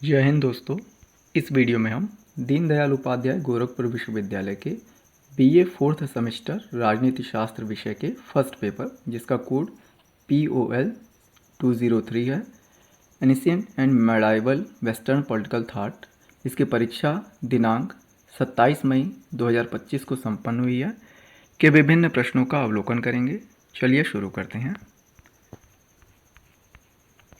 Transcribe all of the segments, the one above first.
जय हिंद दोस्तों। इस वीडियो में हम दीनदयाल उपाध्याय गोरखपुर विश्वविद्यालय के बीए फोर्थ सेमेस्टर राजनीति शास्त्र विषय के फर्स्ट पेपर, जिसका कोड POL 203 है, ancient and medieval western political thought, इसकी परीक्षा दिनांक 27 मई 2025 को संपन्न हुई है, के विभिन्न प्रश्नों का अवलोकन करेंगे। चलिए शुरू करते हैं।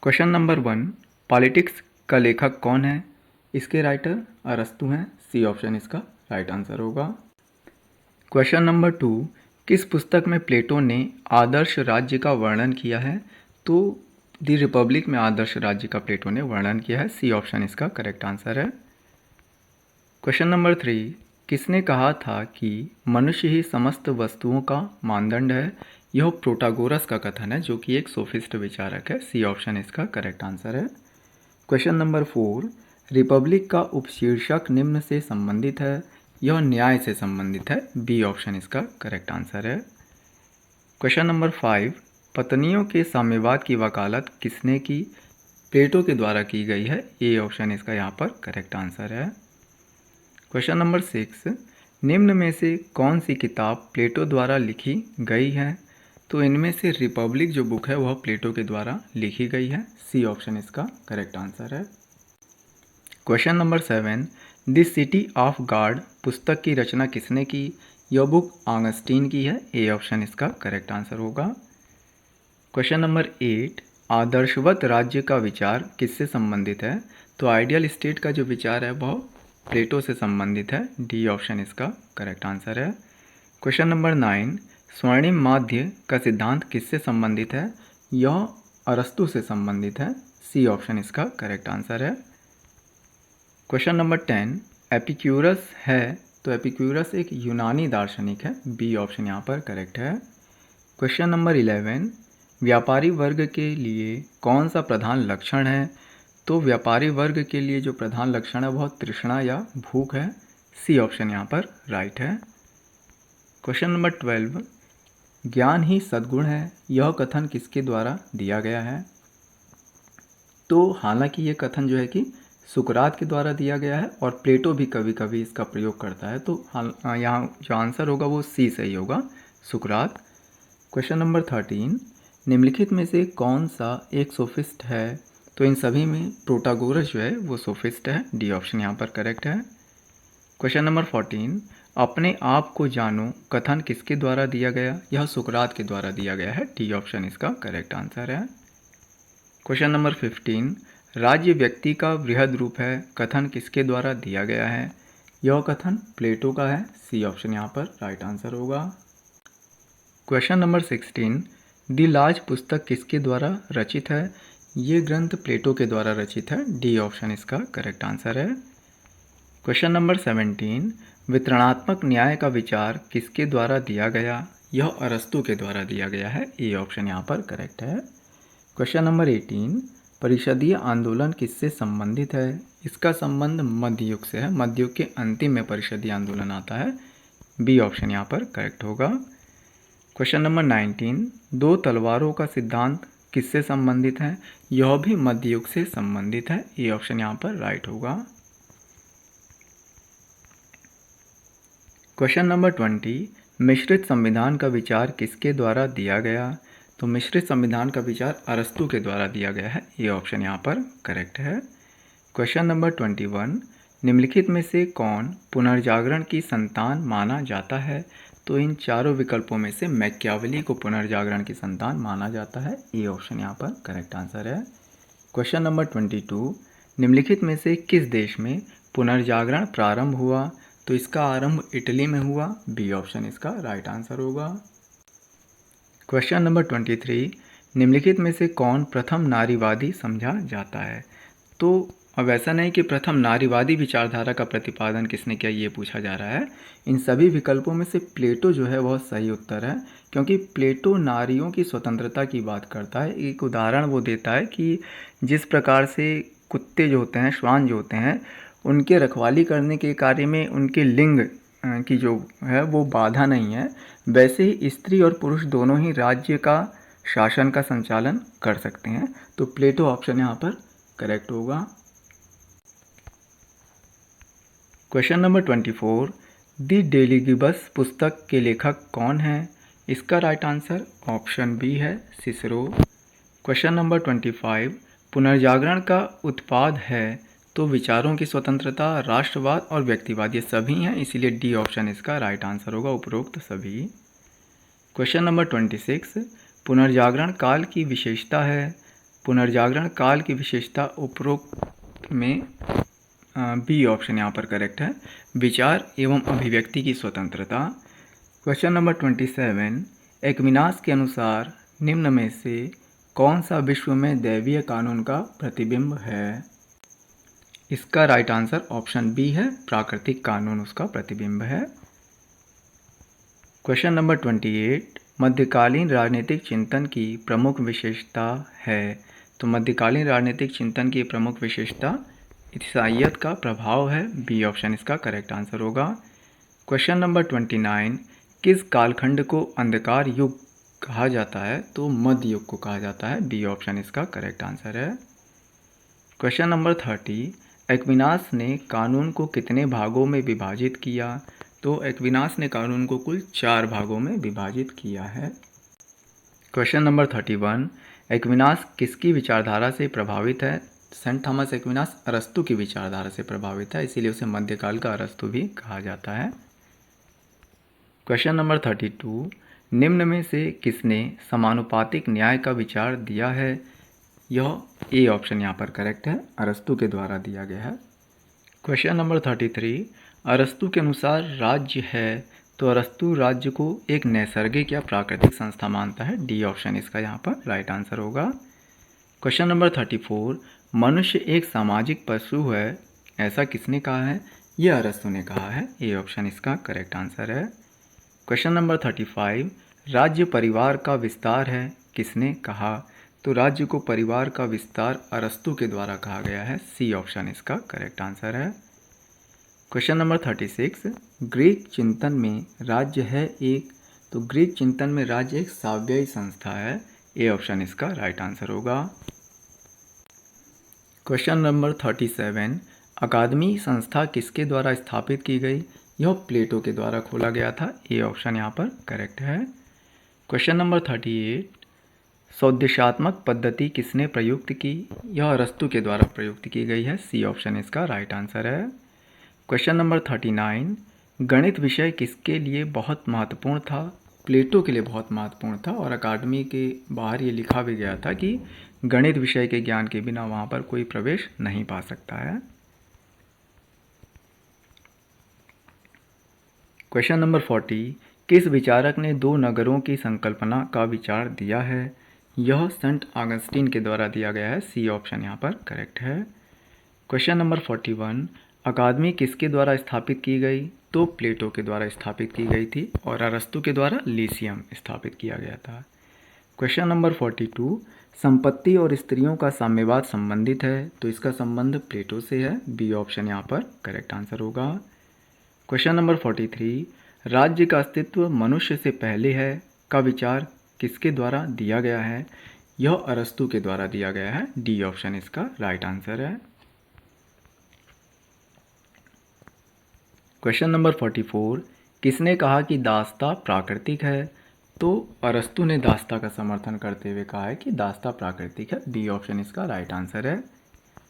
क्वेश्चन नंबर 1, पॉलिटिक्स का लेखक कौन है? इसके राइटर अरस्तु हैं। सी ऑप्शन इसका राइट आंसर होगा। क्वेश्चन नंबर 2, किस पुस्तक में प्लेटो ने आदर्श राज्य का वर्णन किया है? तो द रिपब्लिक में आदर्श राज्य का प्लेटो ने वर्णन किया है। सी ऑप्शन इसका करेक्ट आंसर है। क्वेश्चन नंबर 3, किसने कहा था कि मनुष्य ही समस्त वस्तुओं का मानदंड है? यह प्रोटागोरस का कथन है, जो कि एक सोफिस्ट विचारक है। सी ऑप्शन इसका करेक्ट आंसर है। क्वेश्चन नंबर 4, रिपब्लिक का उपशीर्षक निम्न से संबंधित है? यह न्याय से संबंधित है। बी ऑप्शन इसका करेक्ट आंसर है। क्वेश्चन नंबर 5, पत्नियों के साम्यवाद की वकालत किसने की? प्लेटो के द्वारा की गई है। ए ऑप्शन इसका यहाँ पर करेक्ट आंसर है। क्वेश्चन नंबर 6, निम्न में से कौन सी किताब प्लेटो द्वारा लिखी गई है? तो इनमें से रिपब्लिक जो बुक है वह प्लेटो के द्वारा लिखी गई है। सी ऑप्शन इसका करेक्ट आंसर है। Question number 7, the city of God पुस्तक की रचना किसने की? यह बुक ऑगस्टीन की है। ए ऑप्शन इसका करेक्ट आंसर होगा। क्वेश्चन नंबर 8, आदर्शवत राज्य का विचार किससे संबंधित है? तो आइडियल स्टेट का जो विचार है वह प्लेटो से संबंधित है। डी ऑप्शन इसका करेक्ट आंसर है। क्वेश्चन नंबर 9, स्वर्णिम माध्य का सिद्धांत किससे संबंधित है? यह अरस्तु से संबंधित है। सी ऑप्शन इसका करेक्ट आंसर है। क्वेश्चन नंबर 10, एपिक्यूरस है, तो एपिक्यूरस एक यूनानी दार्शनिक है। बी ऑप्शन यहाँ पर करेक्ट है। क्वेश्चन नंबर 11, व्यापारी वर्ग के लिए कौन सा प्रधान लक्षण है? तो व्यापारी वर्ग के लिए जो प्रधान लक्षण है वह तृष्णा या भूख है। सी ऑप्शन यहाँ पर राइट है। क्वेश्चन नंबर 12, ज्ञान ही सद्गुण है, यह कथन किसके द्वारा दिया गया है? तो हालांकि ये कथन जो है कि सुकरात के द्वारा दिया गया है, और प्लेटो भी कभी कभी इसका प्रयोग करता है। तो यहाँ जो आंसर होगा वो सी सही होगा, सुकरात। क्वेश्चन नंबर 13, निम्नलिखित में से कौन सा एक सोफिस्ट है? तो इन सभी में प्रोटागोरस जो है वो सोफिस्ट है। डी ऑप्शन यहाँ पर करेक्ट है। क्वेश्चन नंबर 14, अपने आप को जानो कथन किसके द्वारा दिया गया? यह सुकरात के द्वारा दिया गया है। डी ऑप्शन इसका करेक्ट आंसर है। क्वेश्चन नंबर 15, राज्य व्यक्ति का वृहद रूप है, कथन किसके द्वारा दिया गया है? यह कथन प्लेटो का है। सी ऑप्शन यहाँ पर राइट आंसर होगा। क्वेश्चन नंबर 16, द लाज पुस्तक किसके द्वारा रचित है? ये ग्रंथ प्लेटो के द्वारा रचित है। डी ऑप्शन इसका करेक्ट आंसर है। क्वेश्चन नंबर 17, वितरणात्मक न्याय का विचार किसके द्वारा दिया गया? यह अरस्तु के द्वारा दिया गया है। ए ऑप्शन यहाँ पर करेक्ट है। क्वेश्चन नंबर 18, परिषदीय आंदोलन किससे संबंधित है? इसका संबंध मध्य युग से है। मध्य युग के अंतिम में परिषदीय आंदोलन आता है। बी ऑप्शन यहाँ पर करेक्ट होगा। क्वेश्चन नंबर 19, दो तलवारों का सिद्धांत किससे संबंधित है? यह भी मध्य युग से संबंधित है। ए ऑप्शन यहाँ पर राइट होगा। क्वेश्चन नंबर 20, मिश्रित संविधान का विचार किसके द्वारा दिया गया? तो मिश्रित संविधान का विचार अरस्तु के द्वारा दिया गया है। ये ऑप्शन यहाँ पर करेक्ट है। क्वेश्चन नंबर 21, निम्नलिखित में से कौन पुनर्जागरण की संतान माना जाता है? तो इन चारों विकल्पों में से मैकियावेली को पुनर्जागरण की संतान माना जाता है। ये ऑप्शन यहाँ पर करेक्ट आंसर है। क्वेश्चन नंबर 22, निम्नलिखित में से किस देश में पुनर्जागरण प्रारंभ हुआ? तो इसका आरंभ इटली में हुआ। बी ऑप्शन इसका राइट आंसर होगा। क्वेश्चन नंबर 23, निम्नलिखित में से कौन प्रथम नारीवादी समझा जाता है? तो अब ऐसा नहीं कि प्रथम नारीवादी विचारधारा का प्रतिपादन किसने किया, ये पूछा जा रहा है। इन सभी विकल्पों में से प्लेटो जो है वह सही उत्तर है, क्योंकि प्लेटो नारियों की स्वतंत्रता की बात करता है। एक उदाहरण वो देता है कि जिस प्रकार से कुत्ते जो होते हैं, श्वान जो होते हैं, उनके रखवाली करने के कार्य में उनके लिंग की जो है वो बाधा नहीं है, वैसे ही स्त्री और पुरुष दोनों ही राज्य का शासन का संचालन कर सकते हैं। तो प्लेटो ऑप्शन यहाँ पर करेक्ट होगा। Question number 24, the daily Gibbs पुस्तक के लेखक कौन है? इसका राइट आंसर ऑप्शन बी है सिसरो। क्वेश्चन नंबर 25, पुनर्जागरण का उत्पाद है तो विचारों की स्वतंत्रता, राष्ट्रवाद और व्यक्तिवाद ये सभी हैं, इसीलिए डी ऑप्शन इसका राइट आंसर होगा, उपरोक्त सभी। क्वेश्चन नंबर 26, पुनर्जागरण काल की विशेषता है। पुनर्जागरण काल की विशेषता उपरोक्त में बी ऑप्शन यहाँ पर करेक्ट है, विचार एवं अभिव्यक्ति की स्वतंत्रता। क्वेश्चन नंबर 27, एक्विनास के अनुसार निम्न में से कौन सा विश्व में दैवीय कानून का प्रतिबिंब है? इसका राइट आंसर ऑप्शन बी है, प्राकृतिक कानून उसका प्रतिबिंब है। क्वेश्चन नंबर 28, मध्यकालीन राजनीतिक चिंतन की प्रमुख विशेषता है। तो मध्यकालीन राजनीतिक चिंतन की प्रमुख विशेषता ईसाइयत का प्रभाव है, बी ऑप्शन इसका करेक्ट आंसर होगा। क्वेश्चन नंबर 29, किस कालखंड को अंधकार युग कहा जाता है? तो मध्य युग को कहा जाता है, बी ऑप्शन इसका करेक्ट आंसर है। क्वेश्चन नंबर 30, एक्विनास ने कानून को कितने भागों में विभाजित किया? तो एक्विनास ने कानून को कुल 4 भागों में विभाजित किया है। क्वेश्चन नंबर 31, एक्विनास किसकी विचारधारा से प्रभावित है? सेंट थॉमस एक्विनास अरस्तु की विचारधारा से प्रभावित है, इसीलिए उसे मध्यकाल का अरस्तु भी कहा जाता है। क्वेश्चन नंबर 32, निम्न में से किसने समानुपातिक न्याय का विचार दिया है? यह ए ऑप्शन यहाँ पर करेक्ट है, अरस्तु के द्वारा दिया गया है। क्वेश्चन नंबर 33, अरस्तु के अनुसार राज्य है तो अरस्तु राज्य को एक नैसर्गिक या प्राकृतिक संस्था मानता है, डी ऑप्शन इसका यहाँ पर राइट आंसर होगा। क्वेश्चन नंबर 34, मनुष्य एक सामाजिक पशु है, ऐसा किसने कहा है? यह अरस्तु ने कहा है, ए ऑप्शन इसका करेक्ट आंसर है। क्वेश्चन नंबर 35, राज्य परिवार का विस्तार है, किसने कहा? तो राज्य को परिवार का विस्तार अरस्तु के द्वारा कहा गया है, सी ऑप्शन इसका करेक्ट आंसर है। क्वेश्चन नंबर 36, ग्रीक चिंतन में राज्य है एक, तो ग्रीक चिंतन में राज्य एक साव्ययी संस्था है, ए ऑप्शन इसका राइट आंसर होगा। क्वेश्चन नंबर 37, अकादमी संस्था किसके द्वारा स्थापित की गई? यह प्लेटो के द्वारा खोला गया था, ए ऑप्शन यहाँ पर करेक्ट है। क्वेश्चन नंबर 38, सौदेशात्मक पद्धति किसने प्रयुक्त की? यह अरस्तु के द्वारा प्रयुक्त की गई है, सी ऑप्शन इसका राइट आंसर है। क्वेश्चन नंबर 39, गणित विषय किसके लिए बहुत महत्वपूर्ण था? प्लेटो के लिए बहुत महत्वपूर्ण था और अकादमी के बाहर ये लिखा भी गया था कि गणित विषय के ज्ञान के बिना वहाँ पर कोई प्रवेश नहीं पा सकता है। क्वेश्चन नंबर 40, किस विचारक ने 2 नगरों की संकल्पना का विचार दिया है? यह सेंट ऑगस्टीन के द्वारा दिया गया है, सी ऑप्शन यहाँ पर करेक्ट है। क्वेश्चन नंबर 41, अकादमी किसके द्वारा स्थापित की गई? तो प्लेटो के द्वारा स्थापित की गई थी और अरस्तु के द्वारा लीसियम स्थापित किया गया था। क्वेश्चन नंबर 42, संपत्ति और स्त्रियों का साम्यवाद संबंधित है, तो इसका संबंध प्लेटो से है, बी ऑप्शन यहाँ पर करेक्ट आंसर होगा। क्वेश्चन नंबर 43, राज्य का अस्तित्व मनुष्य से पहले है का विचार किसके द्वारा दिया गया है? यह अरस्तु के द्वारा दिया गया है, डी ऑप्शन इसका राइट आंसर है। क्वेश्चन नंबर 44, किसने कहा कि दास्ता प्राकृतिक है? तो अरस्तु ने दास्ता का समर्थन करते हुए कहा है कि दास्ता प्राकृतिक है, बी ऑप्शन इसका राइट आंसर है।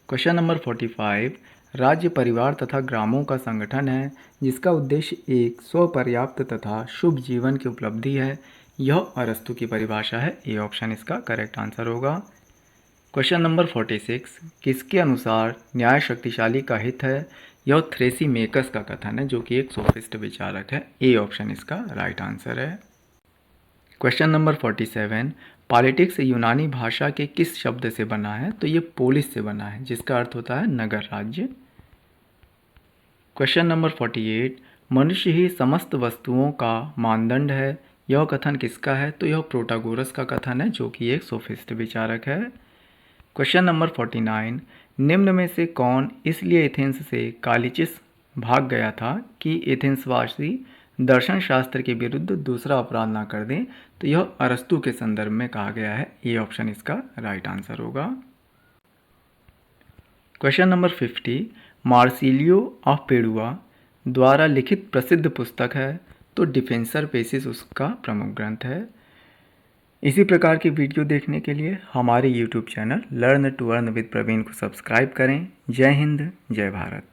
क्वेश्चन नंबर 45, राज्य परिवार तथा ग्रामों का संगठन है जिसका उद्देश्य एक स्वपर्याप्त तथा शुभ जीवन की उपलब्धि है, यह अरस्तु की परिभाषा है, ए ऑप्शन इसका करेक्ट आंसर होगा। क्वेश्चन नंबर 46, किसके अनुसार न्याय शक्तिशाली का हित है? यह थ्रेसीमेकस का कथन है जो कि एक सोफिस्ट विचारक है, ए ऑप्शन इसका राइट आंसर है। क्वेश्चन नंबर 47, पॉलिटिक्स यूनानी भाषा के किस शब्द से बना है? तो ये पोलिस से बना है जिसका अर्थ होता है नगर राज्य। क्वेश्चन नंबर 48, मनुष्य ही समस्त वस्तुओं का मानदंड है, यह कथन किसका है? तो यह प्रोटागोरस का कथन है जो कि एक सोफिस्ट विचारक है। क्वेश्चन नंबर 49, निम्न में से कौन इसलिए एथेंस से कालिचिस भाग गया था कि एथेंसवासी दर्शन शास्त्र के विरुद्ध दूसरा अपराध ना कर दें? तो यह अरस्तु के संदर्भ में कहा गया है, ए ऑप्शन इसका राइट आंसर होगा। क्वेश्चन नंबर 50, मार्सिलियो ऑफ पेडुआ द्वारा लिखित प्रसिद्ध पुस्तक है तो डिफेंसर पेसिस उसका प्रमुख ग्रंथ है। इसी प्रकार की वीडियो देखने के लिए हमारे YouTube channel learn to earn with Praveen को सब्सक्राइब करें। जय हिंद, जय भारत।